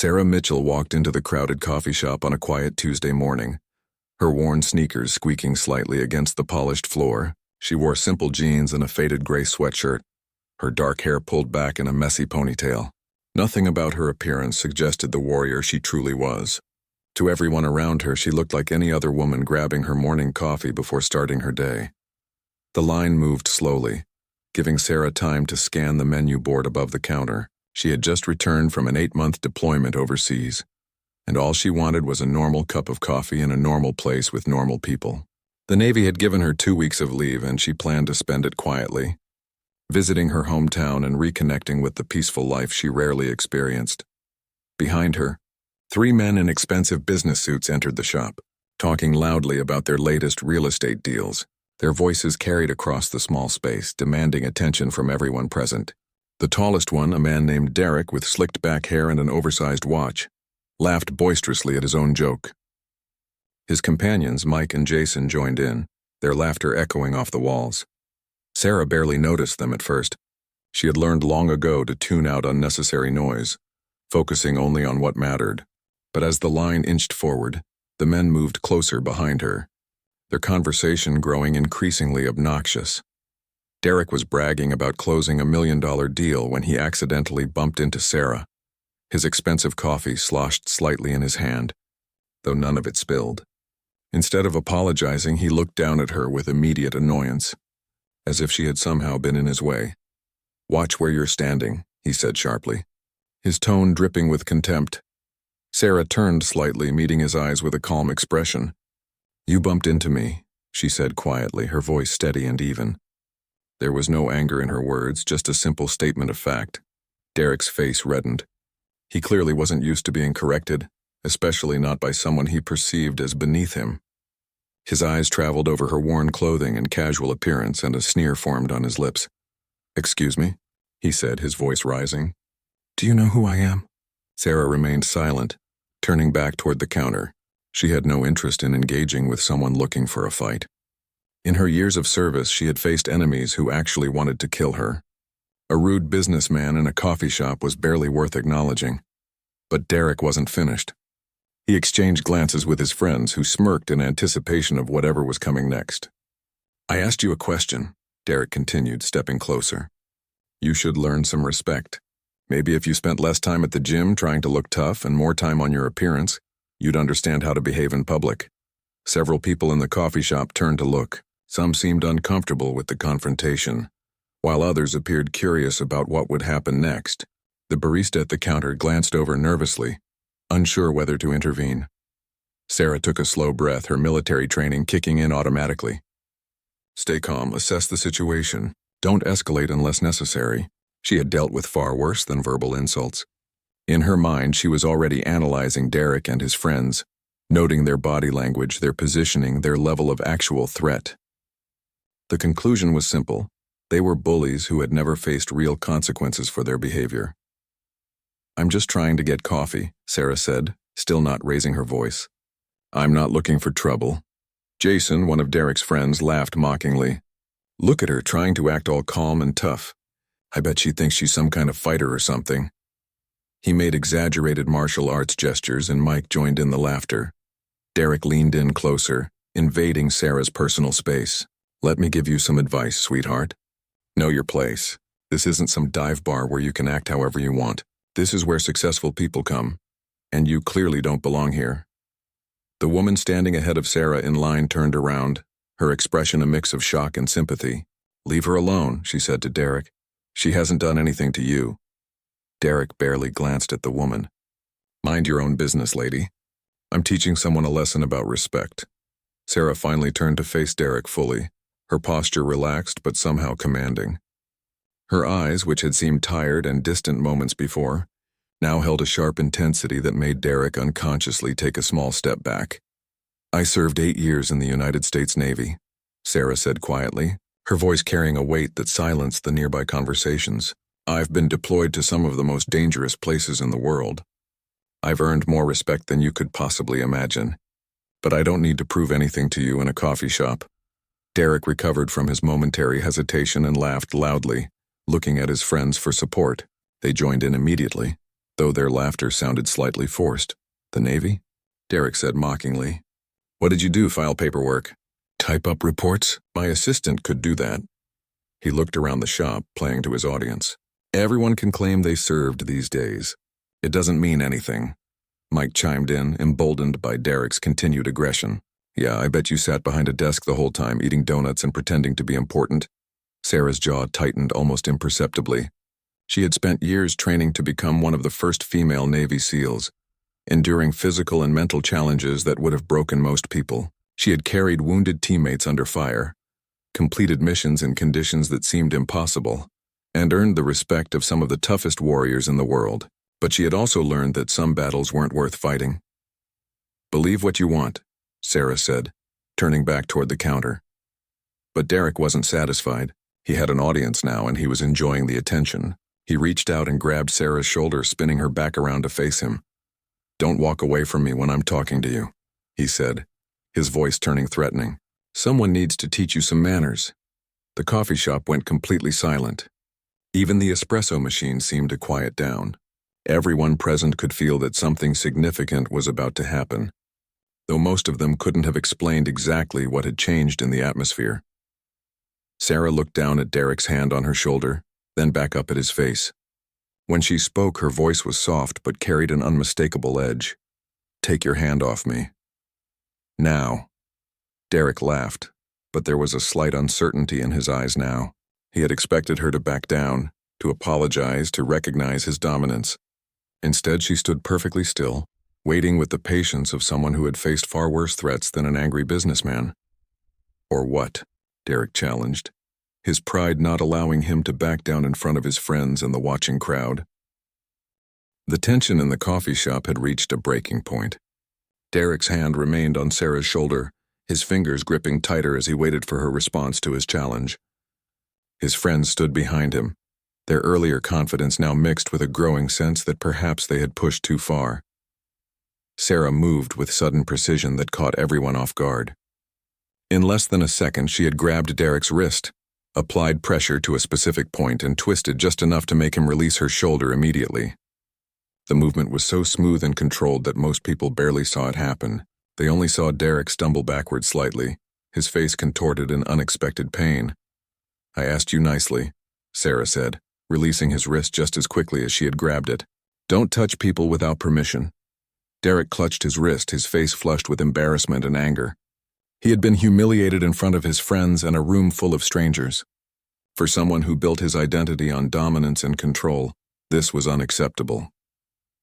Sarah Mitchell walked into the crowded coffee shop on a quiet Tuesday morning, her worn sneakers squeaking slightly against the polished floor. She wore simple jeans and a faded gray sweatshirt, her dark hair pulled back in a messy ponytail. Nothing about her appearance suggested the warrior she truly was. To everyone around her, she looked like any other woman grabbing her morning coffee before starting her day. The line moved slowly, giving Sarah time to scan the menu board above the counter. She had just returned from an 8-month deployment overseas, and all she wanted was a normal cup of coffee in a normal place with normal people. The Navy had given her 2 weeks of leave, and she planned to spend it quietly, visiting her hometown and reconnecting with the peaceful life she rarely experienced. Behind her, 3 men in expensive business suits entered the shop, talking loudly about their latest real estate deals. Their voices carried across the small space, demanding attention from everyone present. The tallest one, a man named Derek with slicked back hair and an oversized watch, laughed boisterously at his own joke. His companions, Mike and Jason, joined in, their laughter echoing off the walls. Sarah barely noticed them at first. She had learned long ago to tune out unnecessary noise, focusing only on what mattered. But as the line inched forward, the men moved closer behind her, their conversation growing increasingly obnoxious. Derek was bragging about closing $1 million deal when he accidentally bumped into Sarah. His expensive coffee sloshed slightly in his hand, though none of it spilled. Instead of apologizing, he looked down at her with immediate annoyance, as if she had somehow been in his way. "Watch where you're standing," he said sharply, his tone dripping with contempt. Sarah turned slightly, meeting his eyes with a calm expression. "You bumped into me," she said quietly, her voice steady and even. There was no anger in her words, just a simple statement of fact. Derek's face reddened. He clearly wasn't used to being corrected, especially not by someone he perceived as beneath him. His eyes traveled over her worn clothing and casual appearance, and a sneer formed on his lips. "Excuse me," he said, his voice rising. "Do you know who I am?" Sarah remained silent, turning back toward the counter. She had no interest in engaging with someone looking for a fight. In her years of service, she had faced enemies who actually wanted to kill her. A rude businessman in a coffee shop was barely worth acknowledging. But Derek wasn't finished. He exchanged glances with his friends, who smirked in anticipation of whatever was coming next. "I asked you a question," Derek continued, stepping closer. "You should learn some respect. Maybe if you spent less time at the gym trying to look tough and more time on your appearance, you'd understand how to behave in public." Several people in the coffee shop turned to look. Some seemed uncomfortable with the confrontation, while others appeared curious about what would happen next. The barista at the counter glanced over nervously, unsure whether to intervene. Sarah took a slow breath, her military training kicking in automatically. "Stay calm, assess the situation. Don't escalate unless necessary." She had dealt with far worse than verbal insults. In her mind, she was already analyzing Derek and his friends, noting their body language, their positioning, their level of actual threat. The conclusion was simple. They were bullies who had never faced real consequences for their behavior. "I'm just trying to get coffee," Sarah said, still not raising her voice. "I'm not looking for trouble." Jason, one of Derek's friends, laughed mockingly. "Look at her trying to act all calm and tough. I bet she thinks she's some kind of fighter or something." He made exaggerated martial arts gestures, and Mike joined in the laughter. Derek leaned in closer, invading Sarah's personal space. "Let me give you some advice, sweetheart. Know your place. This isn't some dive bar where you can act however you want. This is where successful people come, and you clearly don't belong here." The woman standing ahead of Sarah in line turned around, her expression a mix of shock and sympathy. "Leave her alone," she said to Derek. "She hasn't done anything to you." Derek barely glanced at the woman. "Mind your own business, lady. I'm teaching someone a lesson about respect." Sarah finally turned to face Derek fully, her posture relaxed but somehow commanding. Her eyes, which had seemed tired and distant moments before, now held a sharp intensity that made Derek unconsciously take a small step back. "I served 8 years in the United States Navy," Sarah said quietly, her voice carrying a weight that silenced the nearby conversations. "I've been deployed to some of the most dangerous places in the world. I've earned more respect than you could possibly imagine. But I don't need to prove anything to you in a coffee shop." Derek recovered from his momentary hesitation and laughed loudly, looking at his friends for support. They joined in immediately. though their laughter sounded slightly forced. "The Navy?" Derek said mockingly. "What did you do, file paperwork? Type up reports? My assistant could do that." He looked around the shop, playing to his audience. "Everyone can claim they served these days. It doesn't mean anything." Mike chimed in, emboldened by Derek's continued aggression. "Yeah, I bet you sat behind a desk the whole time, eating donuts and pretending to be important." Sarah's jaw tightened almost imperceptibly. She had spent years training to become one of the first female Navy SEALs, enduring physical and mental challenges that would have broken most people. She had carried wounded teammates under fire, completed missions in conditions that seemed impossible, and earned the respect of some of the toughest warriors in the world. But she had also learned that some battles weren't worth fighting. "Believe what you want," Sarah said, turning back toward the counter. But Derek wasn't satisfied. He had an audience now, and he was enjoying the attention. He reached out and grabbed Sarah's shoulder, spinning her back around to face him. "Don't walk away from me when I'm talking to you," he said, his voice turning threatening. "Someone needs to teach you some manners." The coffee shop went completely silent. Even the espresso machine seemed to quiet down. Everyone present could feel that something significant was about to happen, though most of them couldn't have explained exactly what had changed in the atmosphere. Sarah looked down at Derek's hand on her shoulder, then back up at his face. When she spoke, her voice was soft but carried an unmistakable edge. "Take your hand off me." "Now." Derek laughed, but there was a slight uncertainty in his eyes now. He had expected her to back down, to apologize, to recognize his dominance. Instead, she stood perfectly still, waiting with the patience of someone who had faced far worse threats than an angry businessman. "Or what?" Derek challenged, his pride not allowing him to back down in front of his friends and the watching crowd. The tension in the coffee shop had reached a breaking point. Derek's hand remained on Sarah's shoulder, his fingers gripping tighter as he waited for her response to his challenge. His friends stood behind him, their earlier confidence now mixed with a growing sense that perhaps they had pushed too far. Sarah moved with sudden precision that caught everyone off guard. In less than a second, she had grabbed Derek's wrist, applied pressure to a specific point, and twisted just enough to make him release her shoulder immediately. The movement was so smooth and controlled that most people barely saw it happen. They only saw Derek stumble backward slightly, his face contorted in unexpected pain. "I asked you nicely," Sarah said, releasing his wrist just as quickly as she had grabbed it. "Don't touch people without permission." Derek clutched his wrist, his face flushed with embarrassment and anger. He had been humiliated in front of his friends and a room full of strangers. For someone who built his identity on dominance and control, this was unacceptable.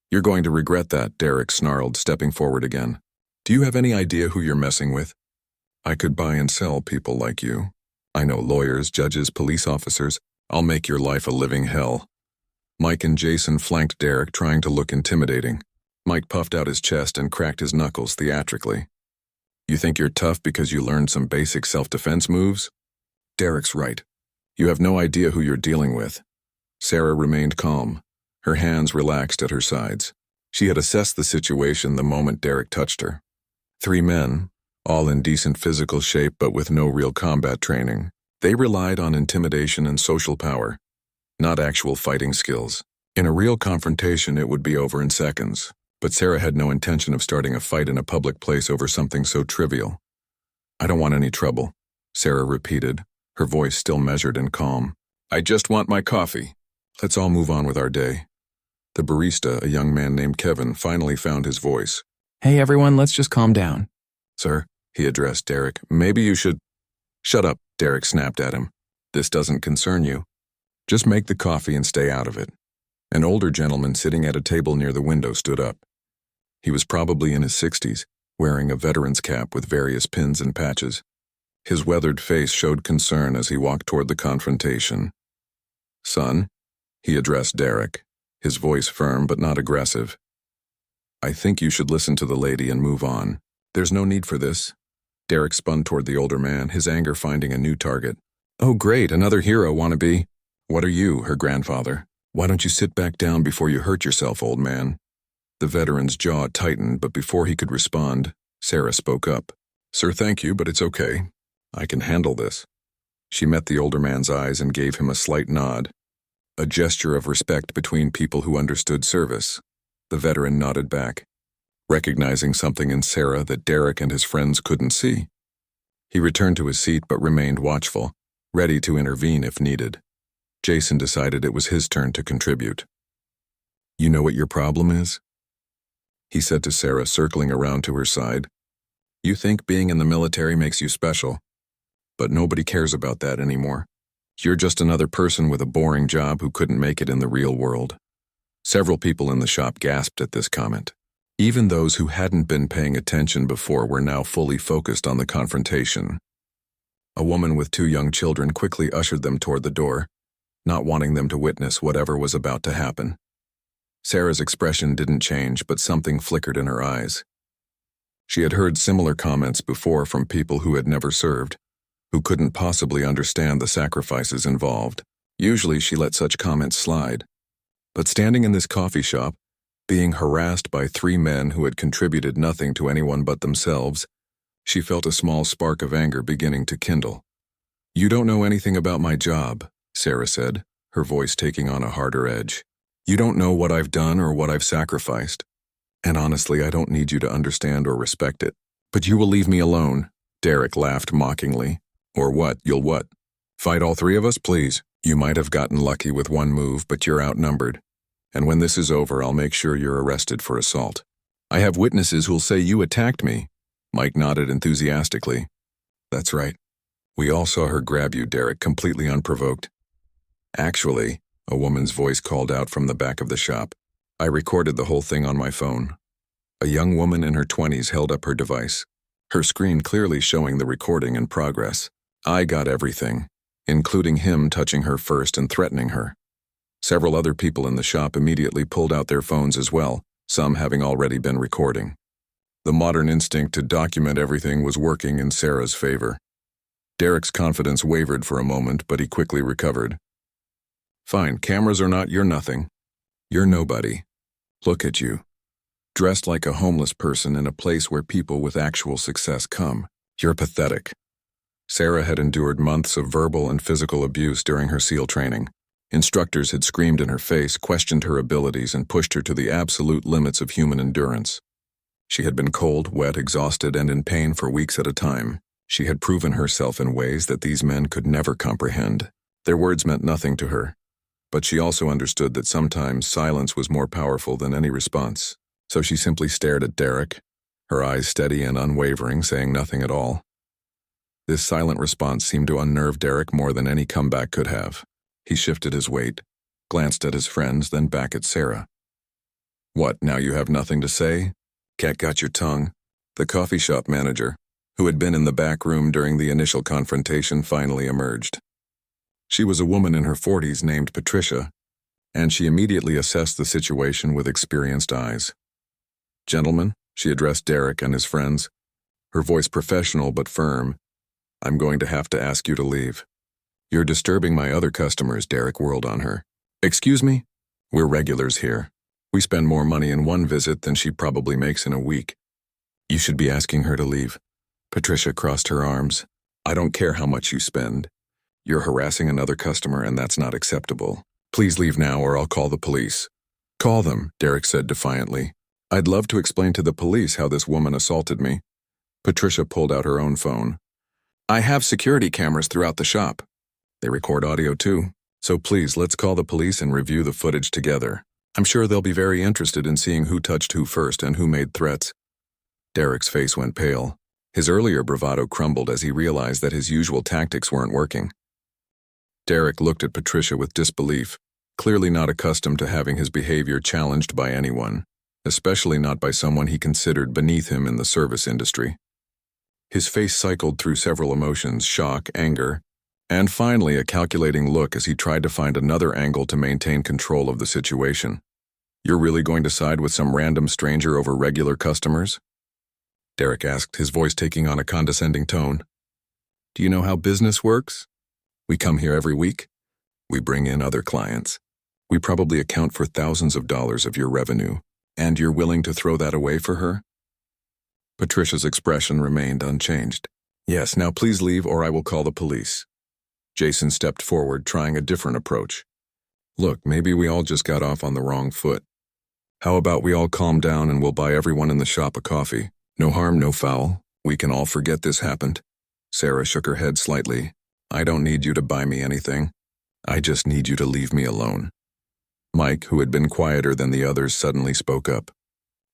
"You're going to regret that," Derek snarled, stepping forward again. "Do you have any idea who you're messing with? I could buy and sell people like you. I know lawyers, judges, police officers. I'll make your life a living hell." Mike and Jason flanked Derek, trying to look intimidating. Mike puffed out his chest and cracked his knuckles theatrically. "You think you're tough because you learned some basic self-defense moves?" Derek's right. "You have no idea who you're dealing with." Sarah remained calm, her hands relaxed at her sides. She had assessed the situation the moment Derek touched her. 3 men, all in decent physical shape but with no real combat training. They relied on intimidation and social power, not actual fighting skills. In a real confrontation, it would be over in seconds. But Sarah had no intention of starting a fight in a public place over something so trivial. "I don't want any trouble," Sarah repeated, her voice still measured and calm. "I just want my coffee. Let's all move on with our day." The barista, a young man named Kevin, finally found his voice. "Hey everyone, let's just calm down." "Sir," he addressed Derek, "maybe you should—" "Shut up," Derek snapped at him. "This doesn't concern you. Just make the coffee and stay out of it." An older gentleman sitting at a table near the window stood up. He was probably in his 60s, wearing a veteran's cap with various pins and patches. His weathered face showed concern as he walked toward the confrontation. "Son," he addressed Derek, his voice firm but not aggressive. "I think you should listen to the lady and move on. There's no need for this." Derek spun toward the older man, his anger finding a new target. "Oh great, another hero wannabe. What are you, her grandfather? Why don't you sit back down before you hurt yourself, old man?" The veteran's jaw tightened, but before he could respond, Sarah spoke up. "Sir, thank you, but it's okay. I can handle this." She met the older man's eyes and gave him a slight nod. a gesture of respect between people who understood service. The veteran nodded back, recognizing something in Sarah that Derek and his friends couldn't see. He returned to his seat but remained watchful, ready to intervene if needed. Jason decided it was his turn to contribute. "You know what your problem is?" he said to Sarah, circling around to her side. "You think being in the military makes you special, but nobody cares about that anymore. You're just another person with a boring job who couldn't make it in the real world." Several people in the shop gasped at this comment. Even those who hadn't been paying attention before were now fully focused on the confrontation. A woman with 2 young children quickly ushered them toward the door, not wanting them to witness whatever was about to happen. Sarah's expression didn't change, but something flickered in her eyes. She had heard similar comments before from people who had never served, who couldn't possibly understand the sacrifices involved. Usually she let such comments slide. But standing in this coffee shop, being harassed by 3 men who had contributed nothing to anyone but themselves, she felt a small spark of anger beginning to kindle. "You don't know anything about my job," Sarah said, her voice taking on a harder edge. "You don't know what I've done or what I've sacrificed. And honestly, I don't need you to understand or respect it. But you will leave me alone." Derek laughed mockingly. "Or what? You'll what? Fight all 3 of us, please? You might have gotten lucky with 1 move, but you're outnumbered. And when this is over, I'll make sure you're arrested for assault. I have witnesses who'll say you attacked me." Mike nodded enthusiastically. "That's right. We all saw her grab you," Derek, completely unprovoked. "Actually," a woman's voice called out from the back of the shop, "I recorded the whole thing on my phone." A young woman in her 20s held up her device, her screen clearly showing the recording in progress. "I got everything, including him touching her first and threatening her." Several other people in the shop immediately pulled out their phones as well, some having already been recording. The modern instinct to document everything was working in Sarah's favor. Derek's confidence wavered for a moment, but he quickly recovered. "Fine, cameras or not, you're nothing. You're nobody. Look at you. Dressed like a homeless person in a place where people with actual success come. You're pathetic." Sarah had endured months of verbal and physical abuse during her SEAL training. Instructors had screamed in her face, questioned her abilities, and pushed her to the absolute limits of human endurance. She had been cold, wet, exhausted, and in pain for weeks at a time. She had proven herself in ways that these men could never comprehend. Their words meant nothing to her, but she also understood that sometimes silence was more powerful than any response. So she simply stared at Derek, her eyes steady and unwavering, saying nothing at all. This silent response seemed to unnerve Derek more than any comeback could have. He shifted his weight, glanced at his friends, then back at Sarah. "What, now you have nothing to say? Cat got your tongue?" The coffee shop manager, who had been in the back room during the initial confrontation, finally emerged. She was a woman in her 40s named Patricia, and she immediately assessed the situation with experienced eyes. "Gentlemen," she addressed Derek and his friends, her voice professional but firm, "I'm going to have to ask you to leave. You're disturbing my other customers," Derek whirled on her. "Excuse me? We're regulars here. We spend more money in one visit than she probably makes in a week. You should be asking her to leave." Patricia crossed her arms. "I don't care how much you spend. You're harassing another customer, and that's not acceptable. Please leave now or I'll call the police." "Call them," Derek said defiantly. "I'd love to explain to the police how this woman assaulted me." Patricia pulled out her own phone. "I have security cameras throughout the shop. They record audio too. So please, let's call the police and review the footage together. I'm sure they'll be very interested in seeing who touched who first and who made threats." Derek's face went pale. His earlier bravado crumbled as he realized that his usual tactics weren't working. Derek looked at Patricia with disbelief, clearly not accustomed to having his behavior challenged by anyone, especially not by someone he considered beneath him in the service industry. His face cycled through several emotions: shock, anger, and finally a calculating look as he tried to find another angle to maintain control of the situation. "You're really going to side with some random stranger over regular customers?" Derek asked, his voice taking on a condescending tone. "Do you know how business works? We come here every week. We bring in other clients. We probably account for thousands of dollars of your revenue, and you're willing to throw that away for her?" Patricia's expression remained unchanged. "Yes, now please leave or I will call the police." Jason stepped forward, trying a different approach. Look, maybe we all just got off on the wrong foot. How about we all calm down and we'll buy everyone in the shop a coffee? No harm, no foul. We can all forget this happened. Sarah shook her head slightly. I don't need you to buy me anything. I just need you to leave me alone. Mike, who had been quieter than the others, suddenly spoke up.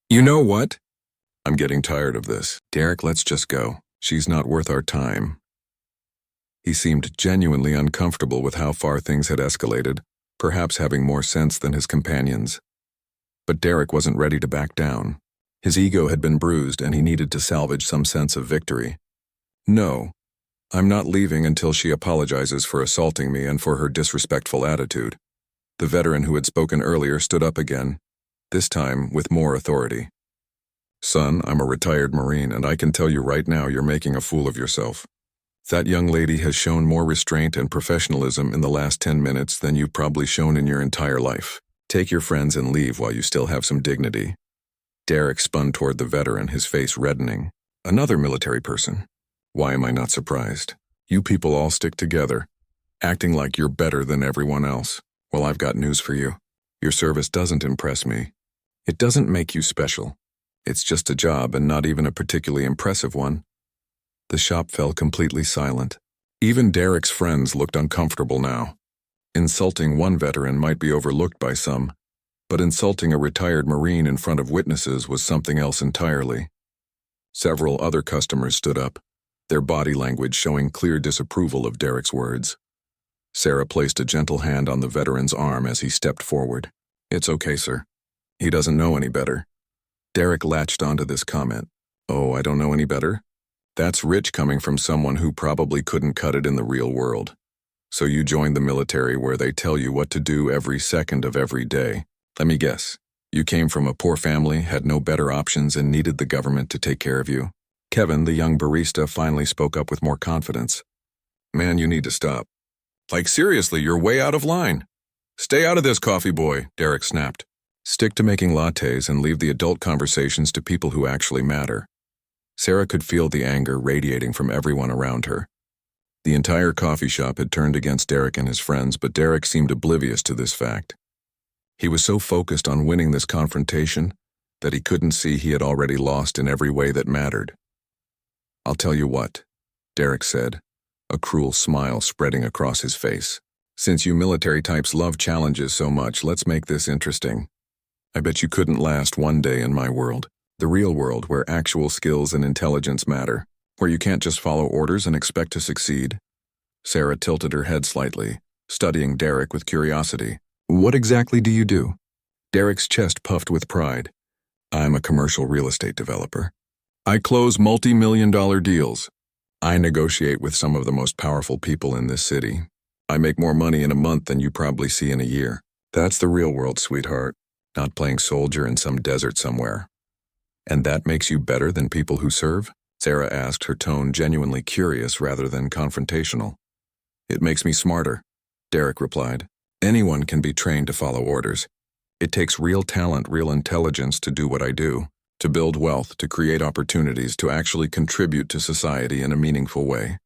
You know what? I'm getting tired of this. Derek, let's just go. She's not worth our time. He seemed genuinely uncomfortable with how far things had escalated, perhaps having more sense than his companions. But Derek wasn't ready to back down. His ego had been bruised and he needed to salvage some sense of victory. No, I'm not leaving until she apologizes for assaulting me and for her disrespectful attitude. The veteran who had spoken earlier stood up again, this time with more authority. Son, I'm a retired Marine and I can tell you right now you're making a fool of yourself. That young lady has shown more restraint and professionalism in the last 10 minutes than you've probably shown in your entire life. Take your friends and leave while you still have some dignity. Derek spun toward the veteran, his face reddening. Another military person. Why am I not surprised? You people all stick together, acting like you're better than everyone else. Well, I've got news for you. Your service doesn't impress me. It doesn't make you special. It's just a job and not even a particularly impressive one. The shop fell completely silent. Even Derek's friends looked uncomfortable now. Insulting one veteran might be overlooked by some, but insulting a retired Marine in front of witnesses was something else entirely. Several other customers stood up, their body language showing clear disapproval of Derek's words. Sarah placed a gentle hand on the veteran's arm as he stepped forward. It's okay, sir. He doesn't know any better. Derek latched onto this comment. Oh, I don't know any better? That's rich coming from someone who probably couldn't cut it in the real world. So you joined the military where they tell you what to do every second of every day. Let me guess. You came from a poor family, had no better options, and needed the government to take care of you. Kevin, the young barista, finally spoke up with more confidence. Man, you need to stop. Like seriously, you're way out of line. Stay out of this, coffee boy, Derek snapped. Stick to making lattes and leave the adult conversations to people who actually matter. Sarah could feel the anger radiating from everyone around her. The entire coffee shop had turned against Derek and his friends, but Derek seemed oblivious to this fact. He was so focused on winning this confrontation that he couldn't see he had already lost in every way that mattered. I'll tell you what, Derek said, a cruel smile spreading across his face. Since you military types love challenges so much, let's make this interesting. I bet you couldn't last one day in my world. The real world where actual skills and intelligence matter, where you can't just follow orders and expect to succeed. Sarah tilted her head slightly, studying Derek with curiosity. What exactly do you do? Derek's chest puffed with pride. I'm a commercial real estate developer. I close multi-million-dollar deals. I negotiate with some of the most powerful people in this city. I make more money in a month than you probably see in a year. That's the real world, sweetheart, not playing soldier in some desert somewhere. And that makes you better than people who serve? Sarah asked, her tone genuinely curious rather than confrontational. It makes me smarter, Derek replied. Anyone can be trained to follow orders. It takes real talent, real intelligence to do what I do, to build wealth, to create opportunities, to actually contribute to society in a meaningful way.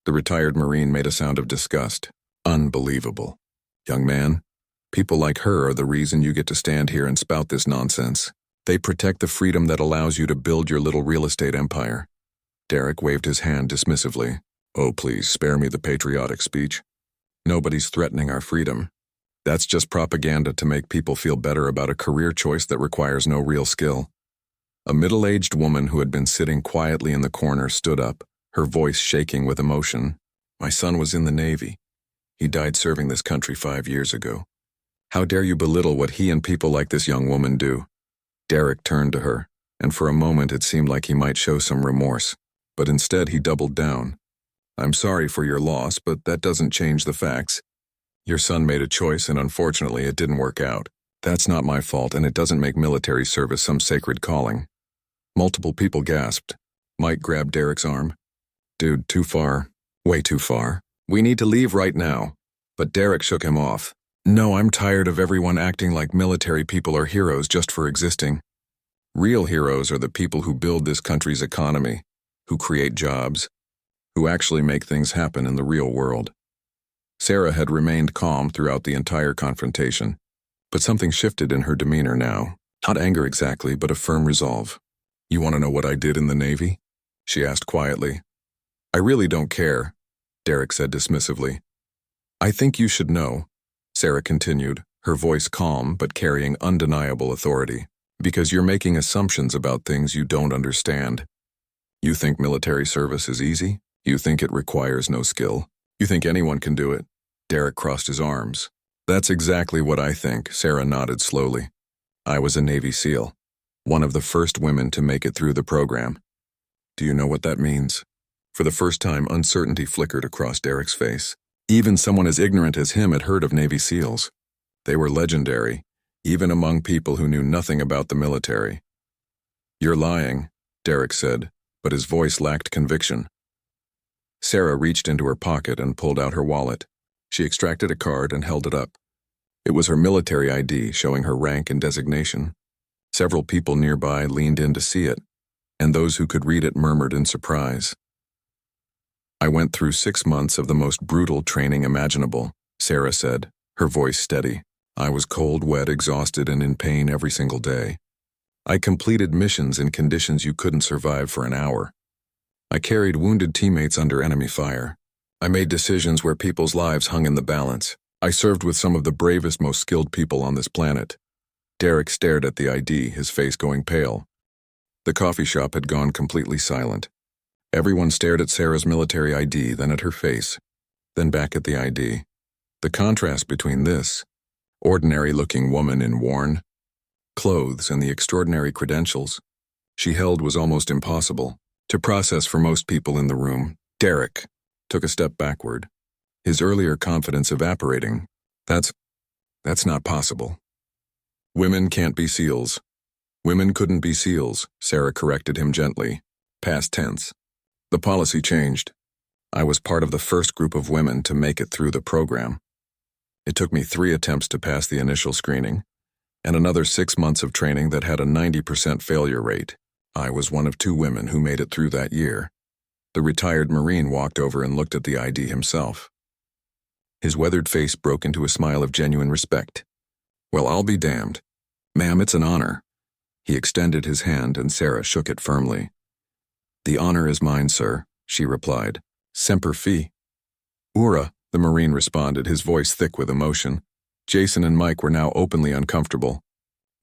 The retired Marine made a sound of disgust. Unbelievable. Young man, people like her are the reason you get to stand here and spout this nonsense. They protect the freedom that allows you to build your little real estate empire. Derek waved his hand dismissively. Oh, please, spare me the patriotic speech. Nobody's threatening our freedom. That's just propaganda to make people feel better about a career choice that requires no real skill. A middle-aged woman who had been sitting quietly in the corner stood up, her voice shaking with emotion. My son was in the Navy. He died serving this country 5 years ago. How dare you belittle what he and people like this young woman do? Derek turned to her, and for a moment it seemed like he might show some remorse, but instead he doubled down. I'm sorry for your loss, but that doesn't change the facts. Your son made a choice and unfortunately it didn't work out. That's not my fault and it doesn't make military service some sacred calling. Multiple people gasped. Mike grabbed Derek's arm. Dude, too far. Way too far. We need to leave right now. But Derek shook him off. No, I'm tired of everyone acting like military people are heroes just for existing. Real heroes are the people who build this country's economy, who create jobs, who actually make things happen in the real world. Sarah had remained calm throughout the entire confrontation, but something shifted in her demeanor now. Not anger exactly, but a firm resolve. "You want to know what I did in the Navy?" she asked quietly. "I really don't care," Derek said dismissively. "I think you should know," Sarah continued, her voice calm but carrying undeniable authority, "because you're making assumptions about things you don't understand. You think military service is easy? You think it requires no skill? You think anyone can do it?" Derek crossed his arms. "That's exactly what I think," Sarah nodded slowly. "I was a Navy SEAL, one of the first women to make it through the program. Do you know what that means?" For the first time, uncertainty flickered across Derek's face. Even someone as ignorant as him had heard of Navy SEALs. They were legendary, even among people who knew nothing about the military. "You're lying," Derek said, but his voice lacked conviction. Sarah reached into her pocket and pulled out her wallet. She extracted a card and held it up. It was her military ID showing her rank and designation. Several people nearby leaned in to see it, and those who could read it murmured in surprise. "I went through 6 months of the most brutal training imaginable," Sarah said, her voice steady. "I was cold, wet, exhausted, and in pain every single day. I completed missions in conditions you couldn't survive for an hour. I carried wounded teammates under enemy fire. I made decisions where people's lives hung in the balance. I served with some of the bravest, most skilled people on this planet." Derek stared at the ID, his face going pale. The coffee shop had gone completely silent. Everyone stared at Sarah's military ID, then at her face, then back at the ID. The contrast between this ordinary-looking woman in worn clothes and the extraordinary credentials she held was almost impossible to process for most people in the room. Derek took a step backward, his earlier confidence evaporating. That's not possible. "Women can't be SEALs." "Women couldn't be SEALs," Sarah corrected him gently. Past tense. "The policy changed. I was part of the first group of women to make it through the program. It took me 3 attempts to pass the initial screening, and another 6 months of training that had a 90% failure rate. I was one of 2 women who made it through that year." The retired Marine walked over and looked at the ID himself. His weathered face broke into a smile of genuine respect. "Well, I'll be damned. Ma'am, it's an honor." He extended his hand and Sarah shook it firmly. "The honor is mine, sir," she replied. "Semper Fi." "Ura," the Marine responded, his voice thick with emotion. Jason and Mike were now openly uncomfortable.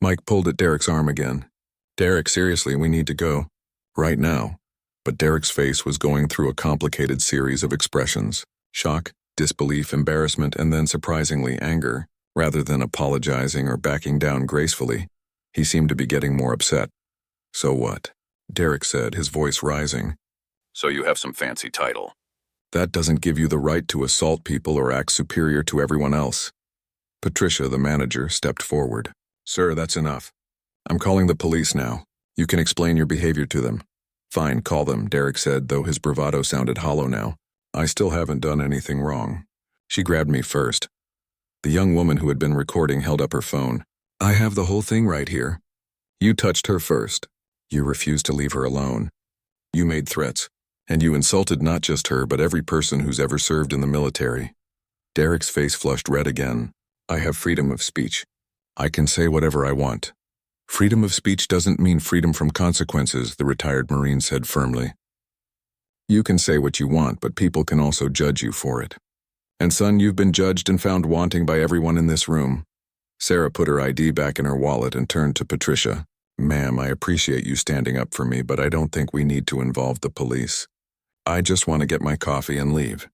Mike pulled at Derek's arm again. "Derek, seriously, we need to go. Right now." But Derek's face was going through a complicated series of expressions. Shock, disbelief, embarrassment, and then surprisingly anger. Rather than apologizing or backing down gracefully, he seemed to be getting more upset. "So what?" Derek said, his voice rising. "So you have some fancy title. That doesn't give you the right to assault people or act superior to everyone else." Patricia, the manager, stepped forward. "Sir, that's enough. I'm calling the police now. You can explain your behavior to them." "Fine, call them," Derek said, though his bravado sounded hollow now. "I still haven't done anything wrong." She grabbed me first. The young woman who had been recording held up her phone. "I have the whole thing right here. You touched her first. You refused to leave her alone. You made threats, and you insulted not just her but every person who's ever served in the military." Derek's face flushed red again. "I have freedom of speech. I can say whatever I want." "Freedom of speech doesn't mean freedom from consequences," the retired Marine said firmly. "You can say what you want, but people can also judge you for it. And son, you've been judged and found wanting by everyone in this room." Sarah put her ID back in her wallet and turned to Patricia. "Ma'am, I appreciate you standing up for me, but I don't think we need to involve the police. I just want to get my coffee and leave.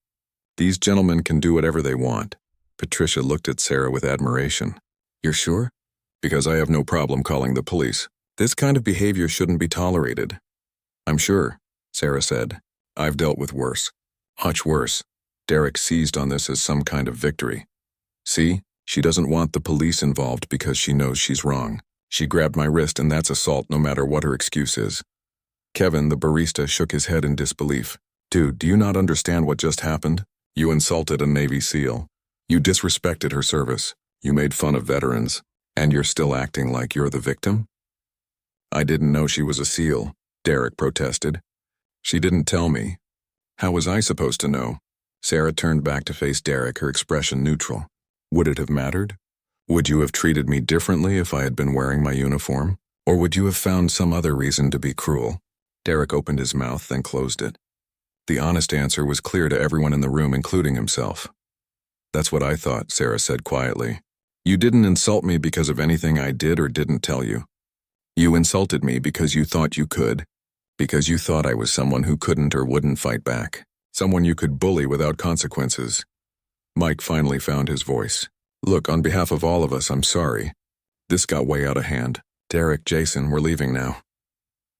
These gentlemen can do whatever they want." Patricia looked at Sarah with admiration. "You're sure?" "Because I have no problem calling the police. This kind of behavior shouldn't be tolerated." "I'm sure," Sarah said. "I've dealt with worse. Much worse." Derek seized on this as some kind of victory. "See, she doesn't want the police involved because she knows she's wrong. She grabbed my wrist and that's assault no matter what her excuse is." Kevin, the barista, shook his head in disbelief. "Dude, do you not understand what just happened? You insulted a Navy SEAL. You disrespected her service. You made fun of veterans. And you're still acting like you're the victim?" "I didn't know she was a SEAL," Derek protested. "She didn't tell me. How was I supposed to know?" Sarah turned back to face Derek, her expression neutral. Would it have mattered? Would you have treated me differently if I had been wearing my uniform? Or would you have found some other reason to be cruel? Derek opened his mouth, then closed it. The honest answer was clear to everyone in the room, including himself. That's what I thought, Sarah said quietly. You didn't insult me because of anything I did or didn't tell you. You insulted me because you thought you could, because you thought I was someone who couldn't or wouldn't fight back, someone you could bully without consequences. Mike finally found his voice. Look, on behalf of all of us, I'm sorry. This got way out of hand. Derek, Jason, we're leaving now.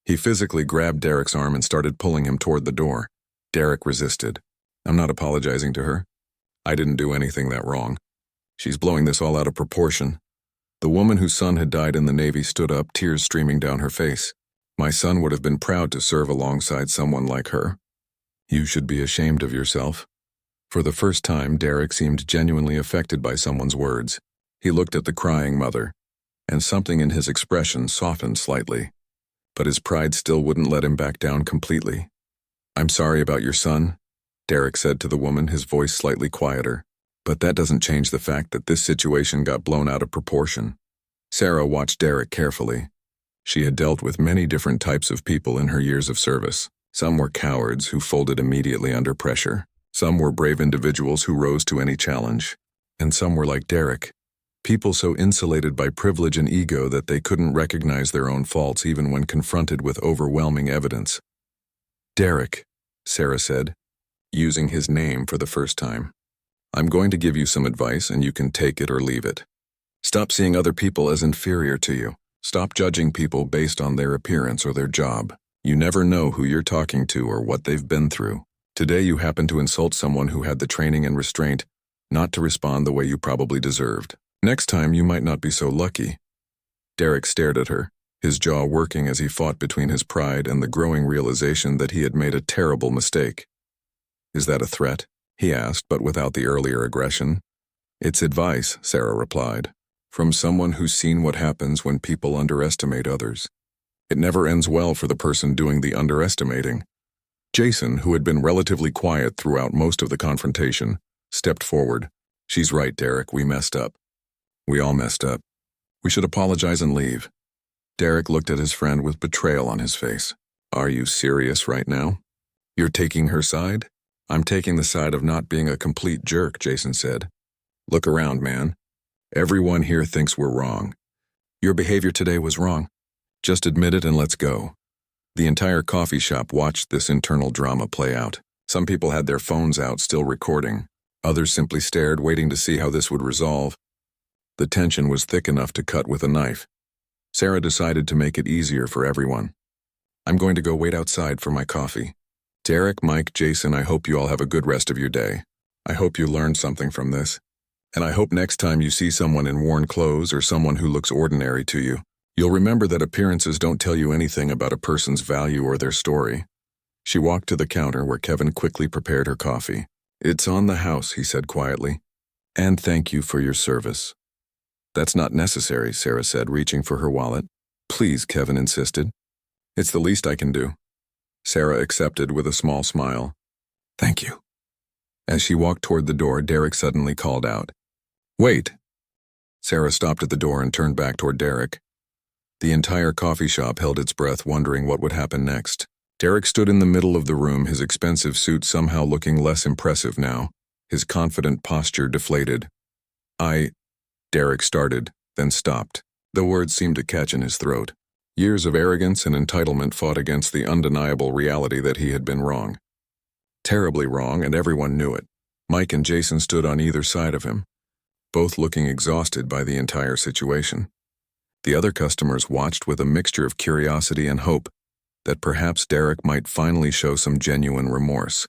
He physically grabbed Derek's arm and started pulling him toward the door. Derek resisted. I'm not apologizing to her. I didn't do anything that wrong. She's blowing this all out of proportion. The woman whose son had died in the Navy stood up, tears streaming down her face. My son would have been proud to serve alongside someone like her. You should be ashamed of yourself. For the first time, Derek seemed genuinely affected by someone's words. He looked at the crying mother, and something in his expression softened slightly. But his pride still wouldn't let him back down completely. I'm sorry about your son, Derek said to the woman, his voice slightly quieter. But that doesn't change the fact that this situation got blown out of proportion. Sarah watched Derek carefully. She had dealt with many different types of people in her years of service. Some were cowards who folded immediately under pressure. Some were brave individuals who rose to any challenge. And some were like Derek, people so insulated by privilege and ego that they couldn't recognize their own faults even when confronted with overwhelming evidence. Derek, Sarah said, using his name for the first time. I'm going to give you some advice and you can take it or leave it. Stop seeing other people as inferior to you. Stop judging people based on their appearance or their job. You never know who you're talking to or what they've been through. Today you happen to insult someone who had the training and restraint not to respond the way you probably deserved. Next time you might not be so lucky. Derek stared at her, his jaw working as he fought between his pride and the growing realization that he had made a terrible mistake. Is that a threat? He asked, but without the earlier aggression. It's advice, Sarah replied, from someone who's seen what happens when people underestimate others. It never ends well for the person doing the underestimating. Jason, who had been relatively quiet throughout most of the confrontation, stepped forward. She's right, Derek, we messed up. We all messed up. We should apologize and leave. Derek looked at his friend with betrayal on his face. Are you serious right now? You're taking her side? I'm taking the side of not being a complete jerk, Jason said. Look around, man. Everyone here thinks we're wrong. Your behavior today was wrong. Just admit it and let's go. The entire coffee shop watched this internal drama play out. Some people had their phones out, still recording. Others simply stared, waiting to see how this would resolve. The tension was thick enough to cut with a knife. Sarah decided to make it easier for everyone. I'm going to go wait outside for my coffee. Derek, Mike, Jason, I hope you all have a good rest of your day. I hope you learned something from this. And I hope next time you see someone in worn clothes or someone who looks ordinary to you, you'll remember that appearances don't tell you anything about a person's value or their story. She walked to the counter where Kevin quickly prepared her coffee. It's on the house, he said quietly. And thank you for your service. That's not necessary, Sarah said, reaching for her wallet. Please, Kevin insisted. It's the least I can do. Sarah accepted with a small smile. Thank you. As she walked toward the door, Derek suddenly called out. Wait. Sarah stopped at the door and turned back toward Derek. The entire coffee shop held its breath, wondering what would happen next. Derek stood in the middle of the room, his expensive suit somehow looking less impressive now, his confident posture deflated. Derek started, then stopped. The words seemed to catch in his throat. Years of arrogance and entitlement fought against the undeniable reality that he had been wrong. Terribly wrong, and everyone knew it. Mike and Jason stood on either side of him, both looking exhausted by the entire situation. The other customers watched with a mixture of curiosity and hope that perhaps Derek might finally show some genuine remorse.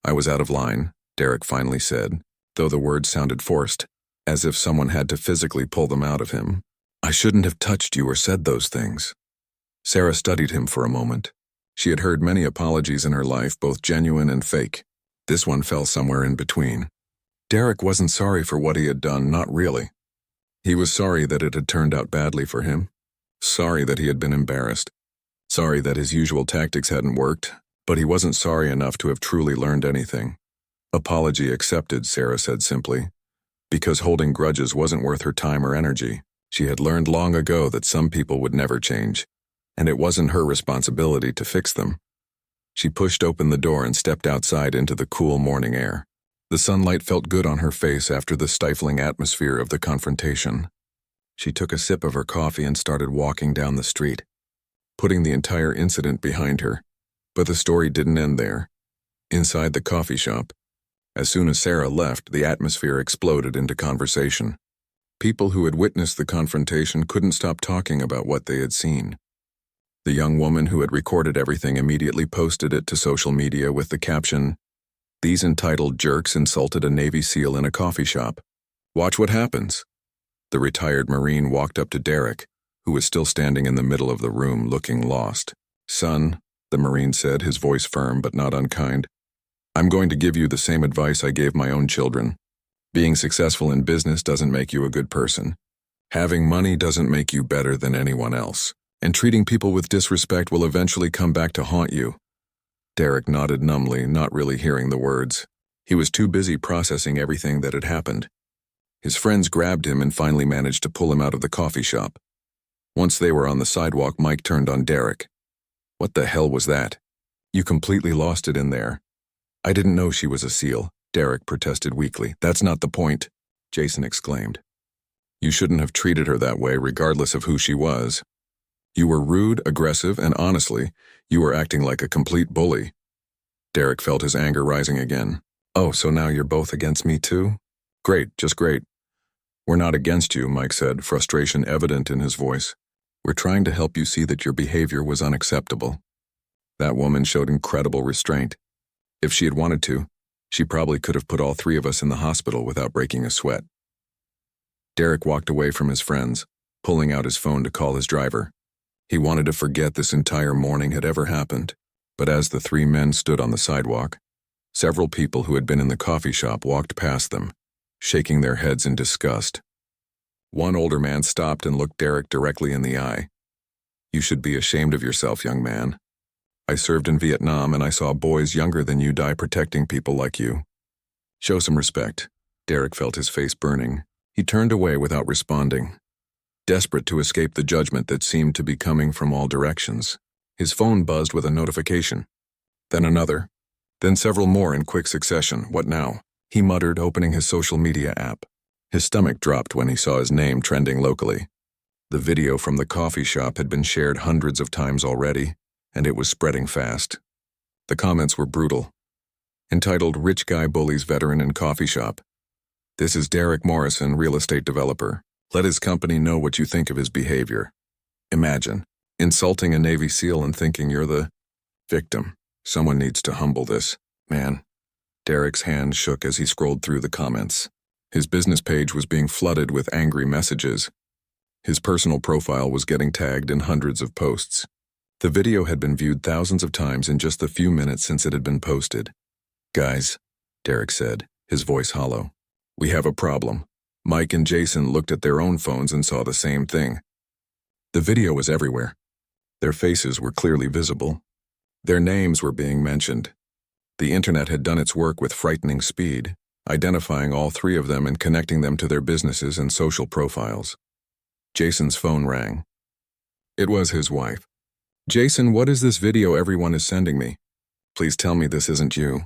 I was out of line, Derek finally said, though the words sounded forced, as if someone had to physically pull them out of him. I shouldn't have touched you or said those things. Sarah studied him for a moment. She had heard many apologies in her life, both genuine and fake. This one fell somewhere in between. Derek wasn't sorry for what he had done, not really. He was sorry that it had turned out badly for him. Sorry that he had been embarrassed. Sorry that his usual tactics hadn't worked, but he wasn't sorry enough to have truly learned anything. Apology accepted, Sarah said simply. Because holding grudges wasn't worth her time or energy. She had learned long ago that some people would never change, and it wasn't her responsibility to fix them. She pushed open the door and stepped outside into the cool morning air. The sunlight felt good on her face after the stifling atmosphere of the confrontation. She took a sip of her coffee and started walking down the street, putting the entire incident behind her. But the story didn't end there. Inside the coffee shop, as soon as Sarah left, the atmosphere exploded into conversation. People who had witnessed the confrontation couldn't stop talking about what they had seen. The young woman who had recorded everything immediately posted it to social media with the caption, "These entitled jerks insulted a Navy SEAL in a coffee shop. Watch what happens." The retired Marine walked up to Derek, who was still standing in the middle of the room looking lost. "Son," the Marine said, his voice firm but not unkind, "I'm going to give you the same advice I gave my own children. Being successful in business doesn't make you a good person. Having money doesn't make you better than anyone else. And treating people with disrespect will eventually come back to haunt you." Derek nodded numbly, not really hearing the words. He was too busy processing everything that had happened. His friends grabbed him and finally managed to pull him out of the coffee shop. Once they were on the sidewalk, Mike turned on Derek. "What the hell was that? You completely lost it in there." "I didn't know she was a SEAL," Derek protested weakly. "That's not the point," Jason exclaimed. "You shouldn't have treated her that way, regardless of who she was. You were rude, aggressive, and honestly, you were acting like a complete bully." Derek felt his anger rising again. "Oh, so now you're both against me too? Great, just great." "We're not against you," Mike said, frustration evident in his voice. "We're trying to help you see that your behavior was unacceptable." That woman showed incredible restraint. If she had wanted to, she probably could have put all three of us in the hospital without breaking a sweat. Derek walked away from his friends, pulling out his phone to call his driver. He wanted to forget this entire morning had ever happened, but as the three men stood on the sidewalk, several people who had been in the coffee shop walked past them, shaking their heads in disgust. One older man stopped and looked Derek directly in the eye. "You should be ashamed of yourself, young man. I served in Vietnam and I saw boys younger than you die protecting people like you. Show some respect." Derek felt his face burning. He turned away without responding, desperate to escape the judgment that seemed to be coming from all directions. His phone buzzed with a notification. Then another. Then several more in quick succession. "What now?" he muttered, opening his social media app. His stomach dropped when he saw his name trending locally. The video from the coffee shop had been shared hundreds of times already, and it was spreading fast. The comments were brutal. Entitled, "Rich Guy Bullies Veteran in Coffee Shop. This is Derek Morrison, real estate developer. Let his company know what you think of his behavior." Imagine insulting a Navy SEAL and thinking you're the victim. Someone needs to humble this man. Derek's hand shook as he scrolled through the comments. His business page was being flooded with angry messages. His personal profile was getting tagged in hundreds of posts. The video had been viewed thousands of times in just the few minutes since it had been posted. "Guys," Derek said, his voice hollow, "we have a problem." Mike and Jason looked at their own phones and saw the same thing. The video was everywhere. Their faces were clearly visible. Their names were being mentioned. The internet had done its work with frightening speed, identifying all three of them and connecting them to their businesses and social profiles. Jason's phone rang. It was his wife. "Jason, what is this video everyone is sending me? Please tell me this isn't you."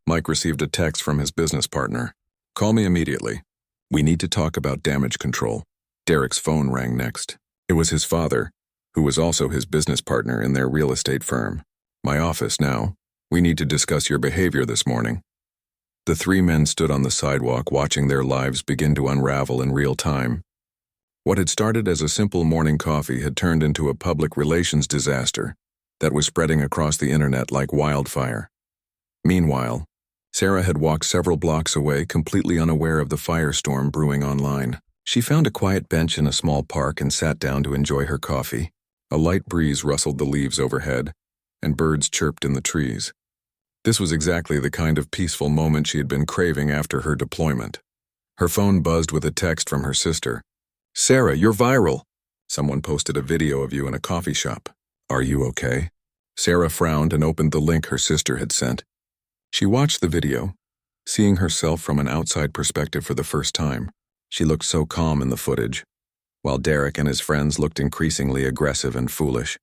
Mike received a text from his business partner. "Call me immediately. We need to talk about damage control." Derek's phone rang next. It was his father, who was also his business partner in their real estate firm. "My office now. We need to discuss your behavior this morning." The three men stood on the sidewalk watching their lives begin to unravel in real time. What had started as a simple morning coffee had turned into a public relations disaster that was spreading across the internet like wildfire. Meanwhile, Sarah had walked several blocks away, completely unaware of the firestorm brewing online. She found a quiet bench in a small park and sat down to enjoy her coffee. A light breeze rustled the leaves overhead, and birds chirped in the trees. This was exactly the kind of peaceful moment she had been craving after her deployment. Her phone buzzed with a text from her sister. "Sarah, you're viral. Someone posted a video of you in a coffee shop. Are you okay?" Sarah frowned and opened the link her sister had sent. She watched the video, Seeing herself from an outside perspective for the first time, she looked so calm in the footage, while Derek and his friends looked increasingly aggressive and foolish.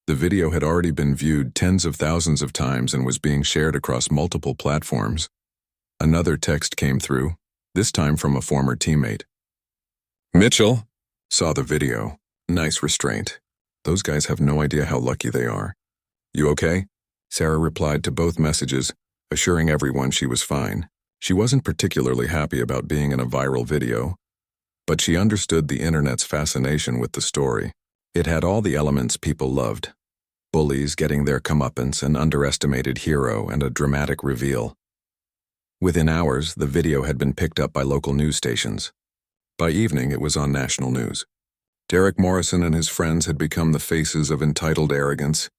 The video had already been viewed tens of thousands of times and was being shared across multiple platforms. Another text came through, this time from a former teammate. Mitchell saw the video. Nice restraint. Those guys have no idea how lucky they are. You okay? Sarah replied to both messages, assuring everyone she was fine. She wasn't particularly happy about being in a viral video, but she understood the internet's fascination with the story. It had all the elements people loved. Bullies getting their comeuppance, an underestimated hero, and a dramatic reveal. Within hours, the video had been picked up by local news stations. By evening, it was on national news. Derek Morrison and his friends had become the faces of entitled arrogance,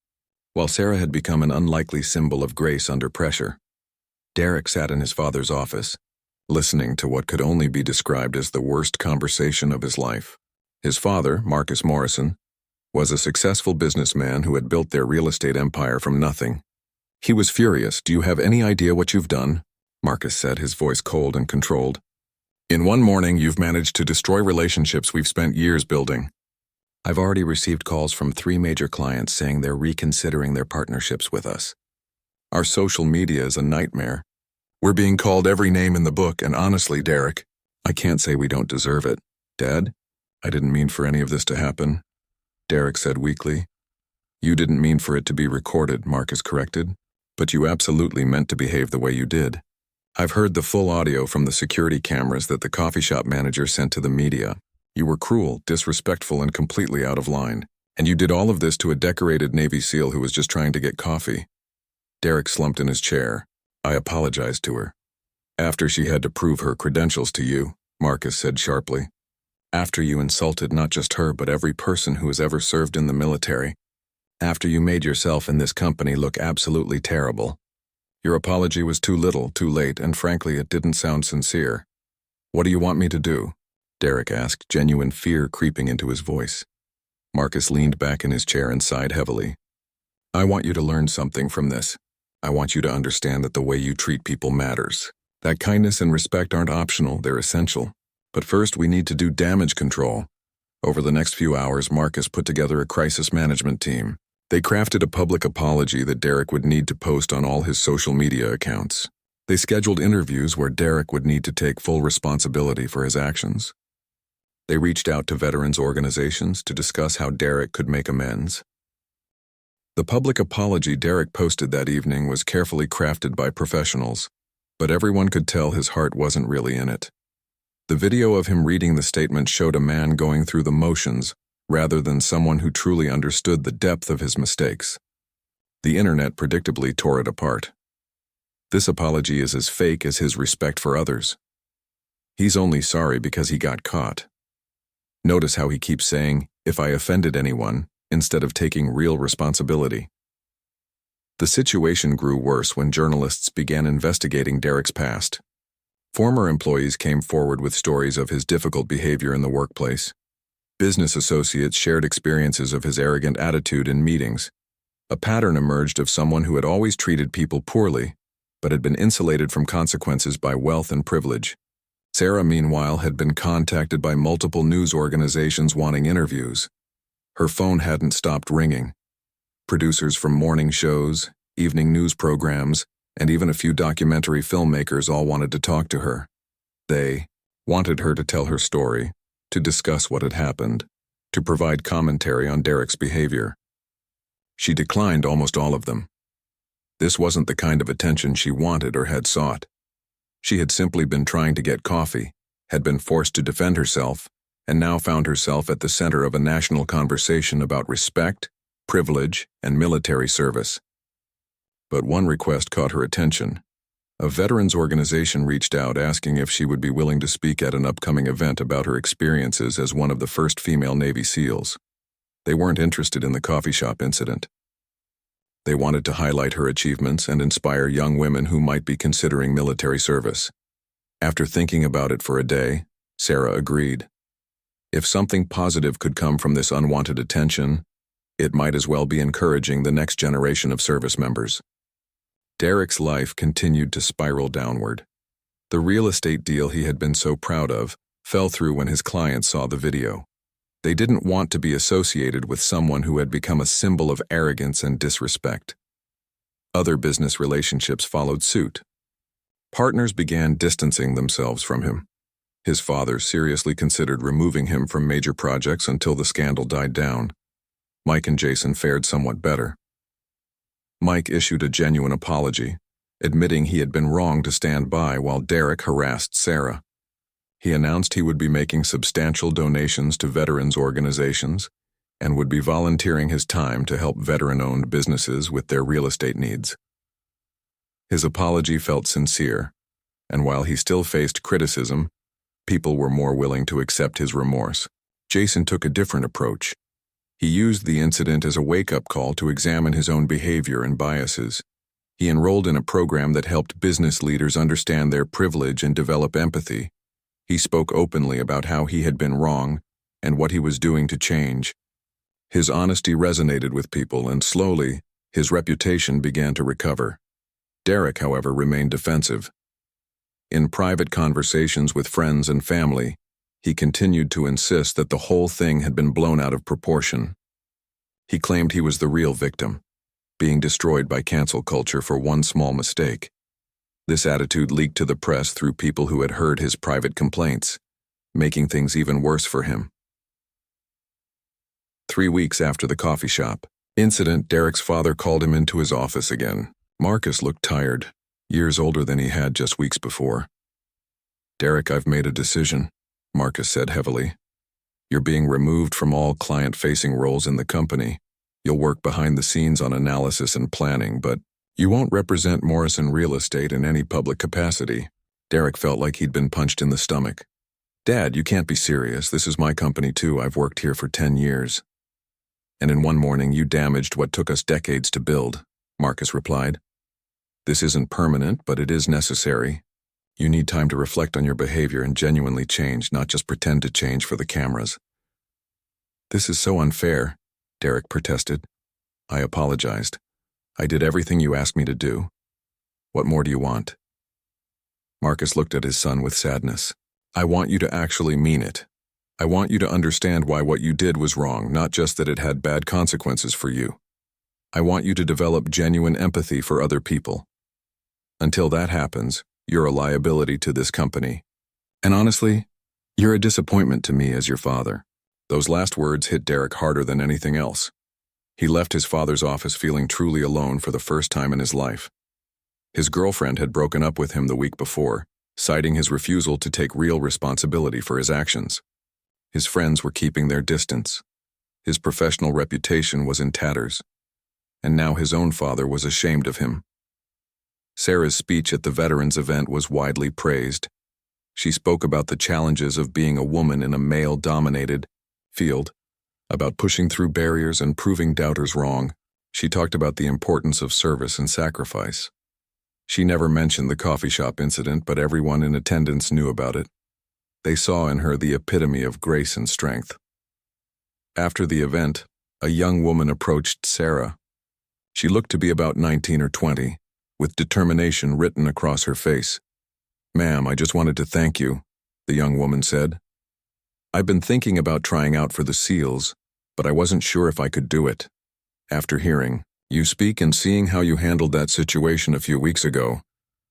while Sarah had become an unlikely symbol of grace under pressure. Derek sat in his father's office, listening to what could only be described as the worst conversation of his life. His father, Marcus Morrison, was a successful businessman who had built their real estate empire from nothing. He was furious. "Do you have any idea what you've done?" Marcus said, his voice cold and controlled. "In one morning, you've managed to destroy relationships we've spent years building." "I've already received calls from 3 major clients saying they're reconsidering their partnerships with us. Our social media is a nightmare. We're being called every name in the book, and honestly, Derek, I can't say we don't deserve it." "Dad, I didn't mean for any of this to happen," Derek said weakly. "You didn't mean for it to be recorded," Marcus corrected, "but you absolutely meant to behave the way you did. I've heard the full audio from the security cameras that the coffee shop manager sent to the media. You were cruel, disrespectful, and completely out of line. And you did all of this to a decorated Navy SEAL who was just trying to get coffee." Derek slumped in his chair. "I apologized to her. After she had to prove her credentials to you," Marcus said sharply. "After you insulted not just her but every person who has ever served in the military. After you made yourself and this company look absolutely terrible. Your apology was too little, too late, and frankly, it didn't sound sincere." "What do you want me to do?" Derek asked, genuine fear creeping into his voice. Marcus leaned back in his chair and sighed heavily. "I want you to learn something from this. I want you to understand that the way you treat people matters. That kindness and respect aren't optional, they're essential. But first, we need to do damage control." Over the next few hours, Marcus put together a crisis management team. They crafted a public apology that Derek would need to post on all his social media accounts. They scheduled interviews where Derek would need to take full responsibility for his actions. They reached out to veterans organizations to discuss how Derek could make amends. The public apology Derek posted that evening was carefully crafted by professionals, but everyone could tell his heart wasn't really in it. The video of him reading the statement showed a man going through the motions rather than someone who truly understood the depth of his mistakes. The internet predictably tore it apart. This apology is as fake as his respect for others. He's only sorry because he got caught. Notice how he keeps saying, "if I offended anyone," instead of taking real responsibility. The situation grew worse when journalists began investigating Derek's past. Former employees came forward with stories of his difficult behavior in the workplace. Business associates shared experiences of his arrogant attitude in meetings. A pattern emerged of someone who had always treated people poorly, but had been insulated from consequences by wealth and privilege. Sarah, meanwhile, had been contacted by multiple news organizations wanting interviews. Her phone hadn't stopped ringing. Producers from morning shows, evening news programs, and even a few documentary filmmakers all wanted to talk to her. They wanted her to tell her story, to discuss what had happened, to provide commentary on Derek's behavior. She declined almost all of them. This wasn't the kind of attention she wanted or had sought. She had simply been trying to get coffee, had been forced to defend herself, and now found herself at the center of a national conversation about respect, privilege, and military service. But one request caught her attention. A veterans organization reached out asking if she would be willing to speak at an upcoming event about her experiences as one of the first female Navy SEALs. They weren't interested in the coffee shop incident. They wanted to highlight her achievements and inspire young women who might be considering military service. After thinking about it for a day, Sarah agreed. If something positive could come from this unwanted attention, it might as well be encouraging the next generation of service members. Derek's life continued to spiral downward. The real estate deal he had been so proud of fell through when his clients saw the video. They didn't want to be associated with someone who had become a symbol of arrogance and disrespect. Other business relationships followed suit. Partners began distancing themselves from him. His father seriously considered removing him from major projects until the scandal died down. Mike and Jason fared somewhat better. Mike issued a genuine apology, admitting he had been wrong to stand by while Derek harassed Sarah. He announced he would be making substantial donations to veterans organizations and would be volunteering his time to help veteran-owned businesses with their real estate needs. His apology felt sincere, and while he still faced criticism, people were more willing to accept his remorse. Jason took a different approach. He used the incident as a wake-up call to examine his own behavior and biases. He enrolled in a program that helped business leaders understand their privilege and develop empathy. He spoke openly about how he had been wrong and what he was doing to change. His honesty resonated with people, and slowly, his reputation began to recover. Derek, however, remained defensive. In private conversations with friends and family, he continued to insist that the whole thing had been blown out of proportion. He claimed he was the real victim, being destroyed by cancel culture for one small mistake. This attitude leaked to the press through people who had heard his private complaints, making things even worse for him. 3 weeks after the coffee shop incident, Derek's father called him into his office again. Marcus looked tired, years older than he had just weeks before. "Derek, I've made a decision," Marcus said heavily. "You're being removed from all client-facing roles in the company. You'll work behind the scenes on analysis and planning, but you won't represent Morrison Real Estate in any public capacity." Derek felt like he'd been punched in the stomach. "Dad, you can't be serious. This is my company too. I've worked here for 10 years. And in one morning you damaged what took us decades to build," Marcus replied. "This isn't permanent, but it is necessary. You need time to reflect on your behavior and genuinely change, not just pretend to change for the cameras." "This is so unfair," Derek protested. "I apologized. I did everything you asked me to do. What more do you want?" Marcus looked at his son with sadness. "I want you to actually mean it. I want you to understand why what you did was wrong, not just that it had bad consequences for you. I want you to develop genuine empathy for other people. Until that happens, you're a liability to this company. And honestly, you're a disappointment to me as your father." Those last words hit Derek harder than anything else. He left his father's office feeling truly alone for the first time in his life. His girlfriend had broken up with him the week before, citing his refusal to take real responsibility for his actions. His friends were keeping their distance. His professional reputation was in tatters. And now his own father was ashamed of him. Sarah's speech at the veterans event was widely praised. She spoke about the challenges of being a woman in a male-dominated field, about pushing through barriers and proving doubters wrong. She talked about the importance of service and sacrifice. She never mentioned the coffee shop incident, but everyone in attendance knew about it. They saw in her the epitome of grace and strength. After the event, a young woman approached Sarah. She looked to be about 19 or 20, with determination written across her face. "Ma'am, I just wanted to thank you," the young woman said. "I've been thinking about trying out for the SEALs, but I wasn't sure if I could do it. After hearing you speak and seeing how you handled that situation a few weeks ago,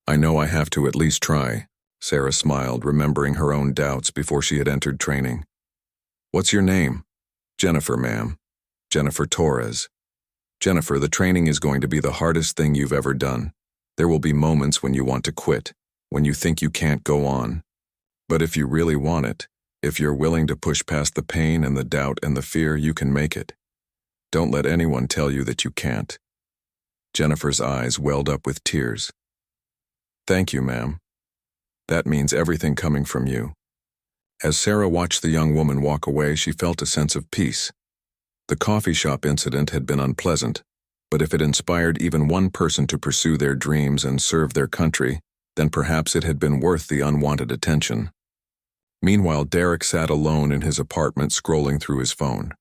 I know I have to at least try." Sarah smiled, remembering her own doubts before she had entered training. "What's your name?" "Jennifer, ma'am. Jennifer Torres." "Jennifer, the training is going to be the hardest thing you've ever done. There will be moments when you want to quit, when you think you can't go on. But if you really want it, if you're willing to push past the pain and the doubt and the fear, you can make it. Don't let anyone tell you that you can't." Jennifer's eyes welled up with tears. "Thank you, ma'am. That means everything coming from you." As Sarah watched the young woman walk away, she felt a sense of peace. The coffee shop incident had been unpleasant, but if it inspired even one person to pursue their dreams and serve their country, then perhaps it had been worth the unwanted attention. Meanwhile, Derek sat alone in his apartment scrolling through his phone.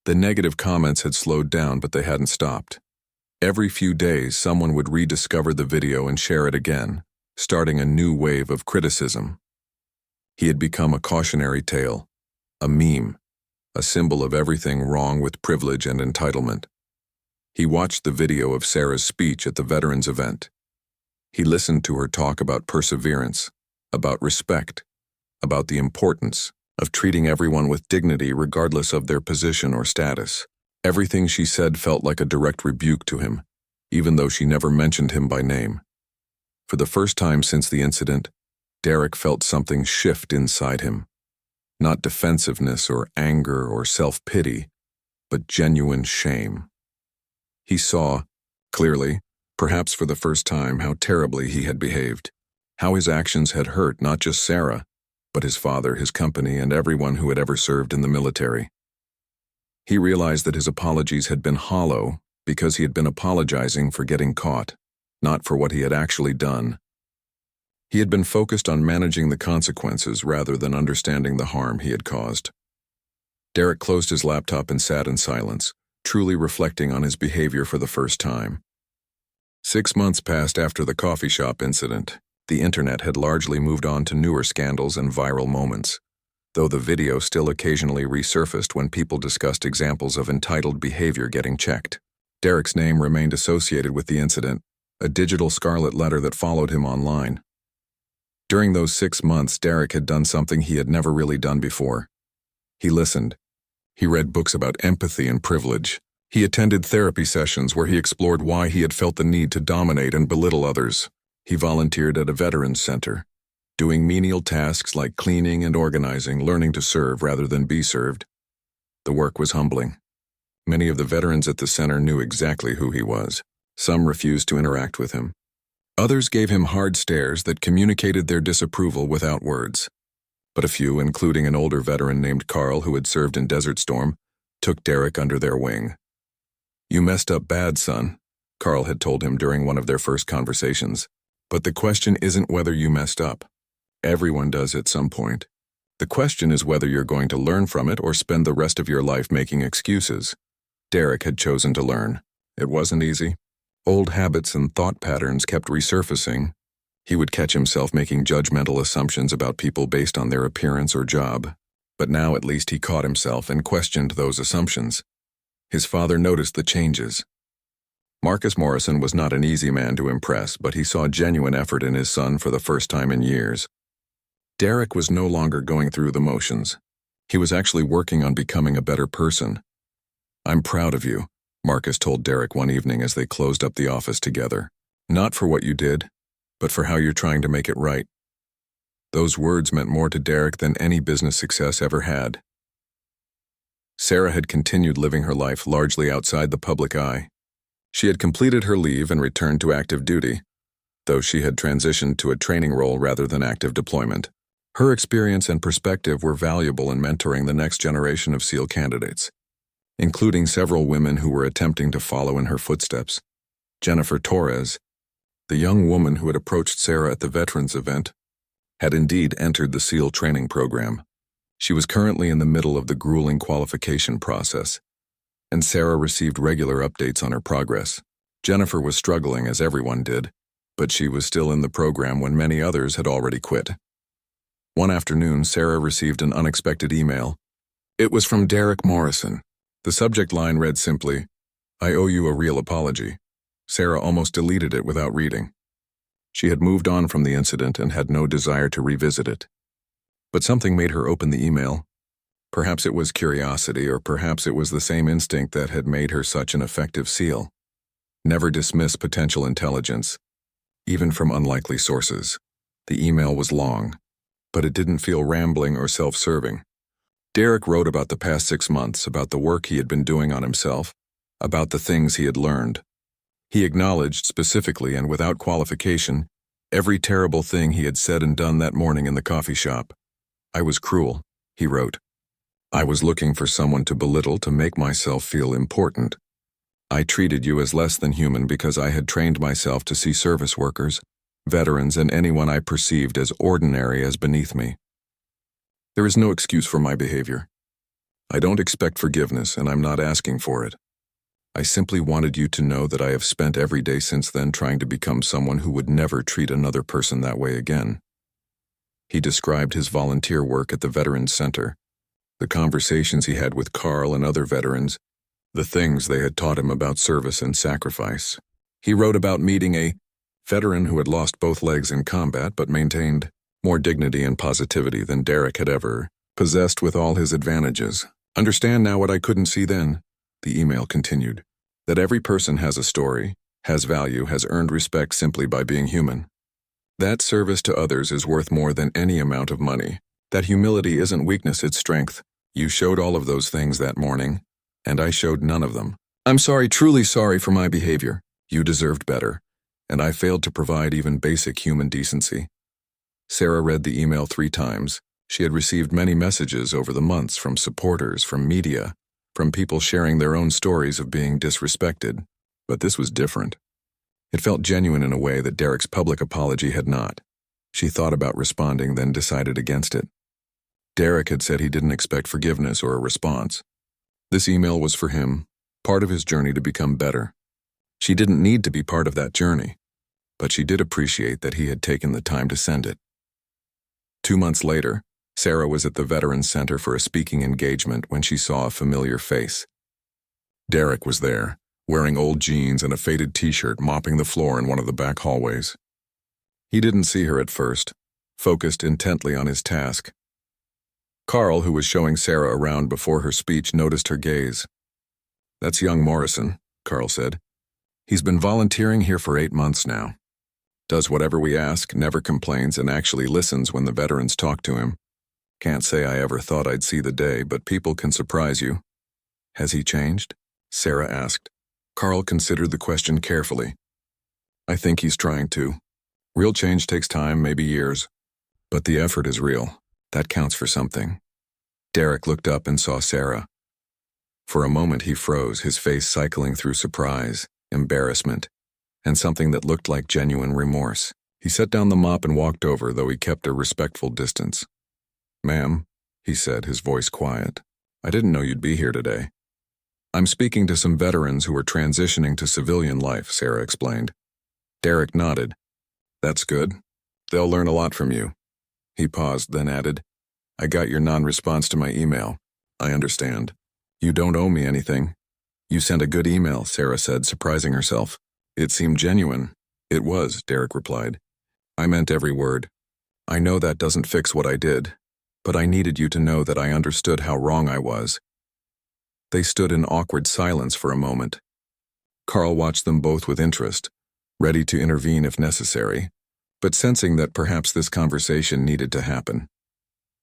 The negative comments had slowed down, but they hadn't stopped. Every few days, someone would rediscover the video and share it again, starting a new wave of criticism. He had become a cautionary tale, a meme, a symbol of everything wrong with privilege and entitlement. He watched the video of Sarah's speech at the veterans event. He listened to her talk about perseverance, about respect, about the importance of treating everyone with dignity regardless of their position or status. Everything she said felt like a direct rebuke to him, even though she never mentioned him by name. For the first time since the incident, Derek felt something shift inside him. Not defensiveness or anger or self-pity, but genuine shame. He saw, clearly, perhaps for the first time, how terribly he had behaved, how his actions had hurt not just Sarah, but his father, his company, and everyone who had ever served in the military. He realized that his apologies had been hollow because he had been apologizing for getting caught, not for what he had actually done. He had been focused on managing the consequences rather than understanding the harm he had caused. Derek closed his laptop and sat in silence, truly reflecting on his behavior for the first time. 6 months passed after the coffee shop incident. The internet had largely moved on to newer scandals and viral moments, though the video still occasionally resurfaced when people discussed examples of entitled behavior getting checked. Derek's name remained associated with the incident, a digital scarlet letter that followed him online. During those 6 months, Derek had done something he had never really done before. He listened. He read books about empathy and privilege. He attended therapy sessions where he explored why he had felt the need to dominate and belittle others. He volunteered at a veterans center, doing menial tasks like cleaning and organizing, learning to serve rather than be served. The work was humbling. Many of the veterans at the center knew exactly who he was. Some refused to interact with him. Others gave him hard stares that communicated their disapproval without words. But a few, including an older veteran named Carl who had served in Desert Storm, took Derek under their wing. "You messed up bad, son," Carl had told him during one of their first conversations. "But the question isn't whether you messed up. Everyone does at some point. The question is whether you're going to learn from it or spend the rest of your life making excuses." Derek had chosen to learn. It wasn't easy. Old habits and thought patterns kept resurfacing. He would catch himself making judgmental assumptions about people based on their appearance or job. But now at least he caught himself and questioned those assumptions. His father noticed the changes. Marcus Morrison was not an easy man to impress, but he saw genuine effort in his son for the first time in years. Derek was no longer going through the motions. He was actually working on becoming a better person. "I'm proud of you," Marcus told Derek one evening as they closed up the office together. "Not for what you did, but for how you're trying to make it right." Those words meant more to Derek than any business success ever had. Sarah had continued living her life largely outside the public eye. She had completed her leave and returned to active duty, though she had transitioned to a training role rather than active deployment. Her experience and perspective were valuable in mentoring the next generation of SEAL candidates, including several women who were attempting to follow in her footsteps. Jennifer Torres, the young woman who had approached Sarah at the veterans event, had indeed entered the SEAL training program. She was currently in the middle of the grueling qualification process, and Sarah received regular updates on her progress. Jennifer was struggling, as everyone did, but she was still in the program when many others had already quit. One afternoon, Sarah received an unexpected email. It was from Derek Morrison. The subject line read simply, "I owe you a real apology." Sarah almost deleted it without reading. She had moved on from the incident and had no desire to revisit it. But something made her open the email. Perhaps it was curiosity, or perhaps it was the same instinct that had made her such an effective SEAL. Never dismiss potential intelligence, even from unlikely sources. The email was long, but it didn't feel rambling or self-serving. Derek wrote about the past 6 months, about the work he had been doing on himself, about the things he had learned. He acknowledged specifically and without qualification every terrible thing he had said and done that morning in the coffee shop. "I was cruel," he wrote. "I was looking for someone to belittle to make myself feel important. I treated you as less than human because I had trained myself to see service workers, veterans, and anyone I perceived as ordinary as beneath me. There is no excuse for my behavior. I don't expect forgiveness, and I'm not asking for it. I simply wanted you to know that I have spent every day since then trying to become someone who would never treat another person that way again. He described his volunteer work at the Veterans Center, the conversations he had with Carl and other veterans, the things they had taught him about service and sacrifice. He wrote about meeting a veteran who had lost both legs in combat but maintained more dignity and positivity than Derek had ever possessed with all his advantages. Understand now what I couldn't see then, the email continued, that every person has a story, has value, has earned respect simply by being human. That service to others is worth more than any amount of money. That humility isn't weakness, it's strength. You showed all of those things that morning, and I showed none of them. I'm sorry, truly sorry for my behavior. You deserved better, and I failed to provide even basic human decency. Sarah read the email 3 times. She had received many messages over the months from supporters, from media, from people sharing their own stories of being disrespected. But this was different. It felt genuine in a way that Derek's public apology had not. She thought about responding, then decided against it. Derek had said he didn't expect forgiveness or a response. This email was for him, part of his journey to become better. She didn't need to be part of that journey, but she did appreciate that he had taken the time to send it. 2 months later, Sarah was at the Veterans Center for a speaking engagement when she saw a familiar face. Derek was there, wearing old jeans and a faded t-shirt, mopping the floor in one of the back hallways. He didn't see her at first, focused intently on his task. Carl, who was showing Sarah around before her speech, noticed her gaze. That's young Morrison, Carl said. He's been volunteering here for 8 months now. Does whatever we ask, never complains, and actually listens when the veterans talk to him. Can't say I ever thought I'd see the day, but people can surprise you. Has he changed? Sarah asked. Carl considered the question carefully. I think he's trying to. Real change takes time, maybe years. But the effort is real. That counts for something. Derek looked up and saw Sarah. For a moment he froze, his face cycling through surprise, embarrassment, and something that looked like genuine remorse. He set down the mop and walked over, though he kept a respectful distance. Ma'am, he said, his voice quiet. I didn't know you'd be here today. I'm speaking to some veterans who are transitioning to civilian life, Sarah explained. Derek nodded. That's good. They'll learn a lot from you. He paused, then added, I got your non-response to my email. I understand. You don't owe me anything. You sent a good email, Sarah said, surprising herself. It seemed genuine. It was, Derek replied. I meant every word. I know that doesn't fix what I did, but I needed you to know that I understood how wrong I was. They stood in awkward silence for a moment. Carl watched them both with interest, ready to intervene if necessary, but sensing that perhaps this conversation needed to happen.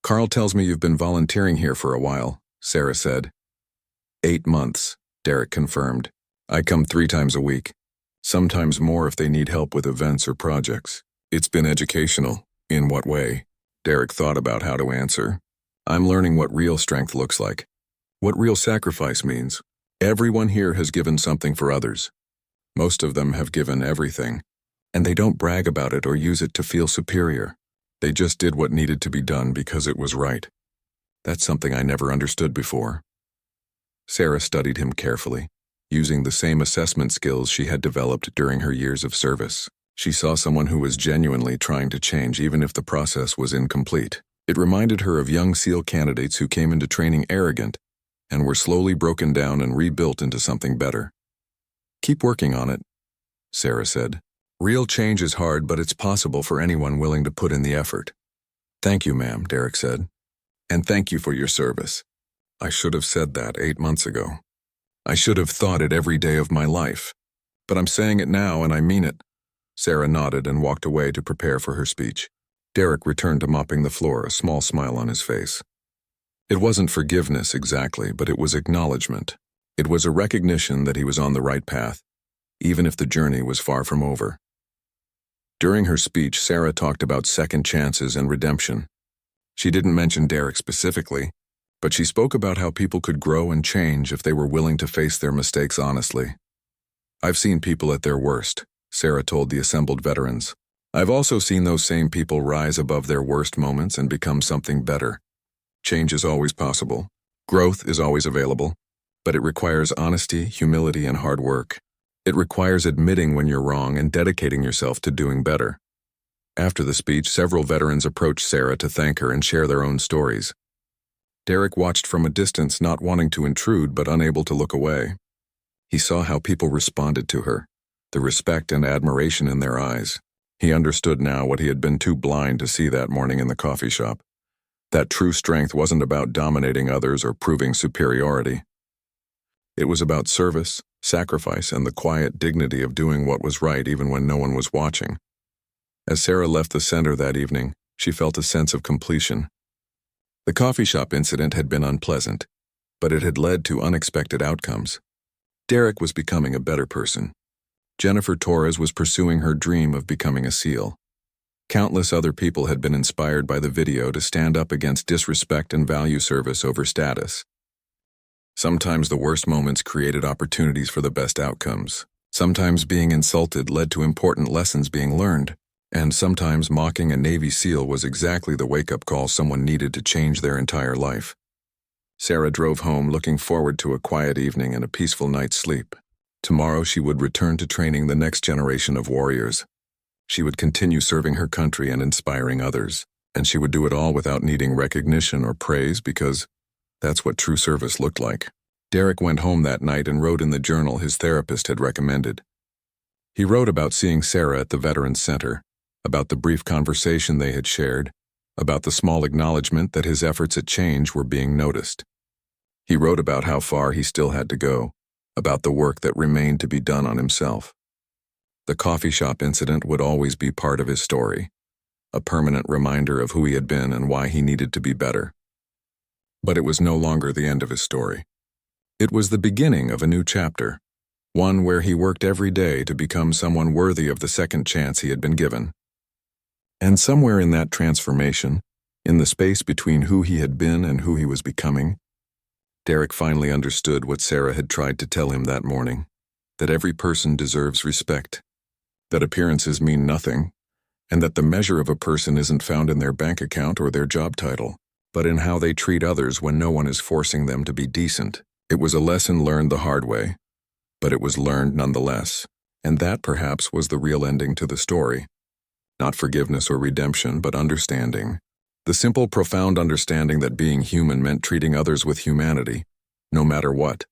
Carl tells me you've been volunteering here for a while, Sarah said. 8 months, Derek confirmed. I come 3 times a week, sometimes more if they need help with events or projects. It's been educational. In what way? Derek thought about how to answer. I'm learning what real strength looks like, what real sacrifice means. Everyone here has given something for others. Most of them have given everything, and they don't brag about it or use it to feel superior. They just did what needed to be done because it was right. That's something I never understood before. Sarah studied him carefully, using the same assessment skills she had developed during her years of service. She saw someone who was genuinely trying to change even if the process was incomplete. It reminded her of young SEAL candidates who came into training arrogant and were slowly broken down and rebuilt into something better. Keep working on it, Sarah said. Real change is hard, but it's possible for anyone willing to put in the effort. Thank you, ma'am, Derek said. And thank you for your service. I should have said that 8 months ago. I should have thought it every day of my life. But I'm saying it now and I mean it. Sarah nodded and walked away to prepare for her speech. Derek returned to mopping the floor, a small smile on his face. It wasn't forgiveness exactly, but it was acknowledgement. It was a recognition that he was on the right path, even if the journey was far from over. During her speech, Sarah talked about second chances and redemption. She didn't mention Derek specifically, but she spoke about how people could grow and change if they were willing to face their mistakes honestly. I've seen people at their worst, Sarah told the assembled veterans. I've also seen those same people rise above their worst moments and become something better. Change is always possible. Growth is always available. But it requires honesty, humility, and hard work. It requires admitting when you're wrong and dedicating yourself to doing better. After the speech, several veterans approached Sarah to thank her and share their own stories. Derek watched from a distance, not wanting to intrude but unable to look away. He saw how people responded to her, the respect and admiration in their eyes. He understood now what he had been too blind to see that morning in the coffee shop. That true strength wasn't about dominating others or proving superiority. It was about service, sacrifice, and the quiet dignity of doing what was right even when no one was watching. As Sarah left the center that evening, she felt a sense of completion. The coffee shop incident had been unpleasant, but it had led to unexpected outcomes. Derek was becoming a better person. Jennifer Torres was pursuing her dream of becoming a SEAL. Countless other people had been inspired by the video to stand up against disrespect and value service over status. Sometimes the worst moments created opportunities for the best outcomes. Sometimes being insulted led to important lessons being learned. And sometimes mocking a Navy SEAL was exactly the wake-up call someone needed to change their entire life. Sarah drove home looking forward to a quiet evening and a peaceful night's sleep. Tomorrow she would return to training the next generation of warriors. She would continue serving her country and inspiring others, and she would do it all without needing recognition or praise because that's what true service looked like. Derek went home that night and wrote in the journal his therapist had recommended. He wrote about seeing Sarah at the Veterans Center, about the brief conversation they had shared, about the small acknowledgement that his efforts at change were being noticed. He wrote about how far he still had to go, about the work that remained to be done on himself. The coffee shop incident would always be part of his story, a permanent reminder of who he had been and why he needed to be better. But it was no longer the end of his story. It was the beginning of a new chapter, one where he worked every day to become someone worthy of the second chance he had been given. And somewhere in that transformation, in the space between who he had been and who he was becoming, Derek finally understood what Sarah had tried to tell him that morning, that every person deserves respect, that appearances mean nothing, and that the measure of a person isn't found in their bank account or their job title, but in how they treat others when no one is forcing them to be decent. It was a lesson learned the hard way, but it was learned nonetheless, and that perhaps was the real ending to the story. Not forgiveness or redemption, but understanding. The simple, profound understanding that being human meant treating others with humanity, no matter what.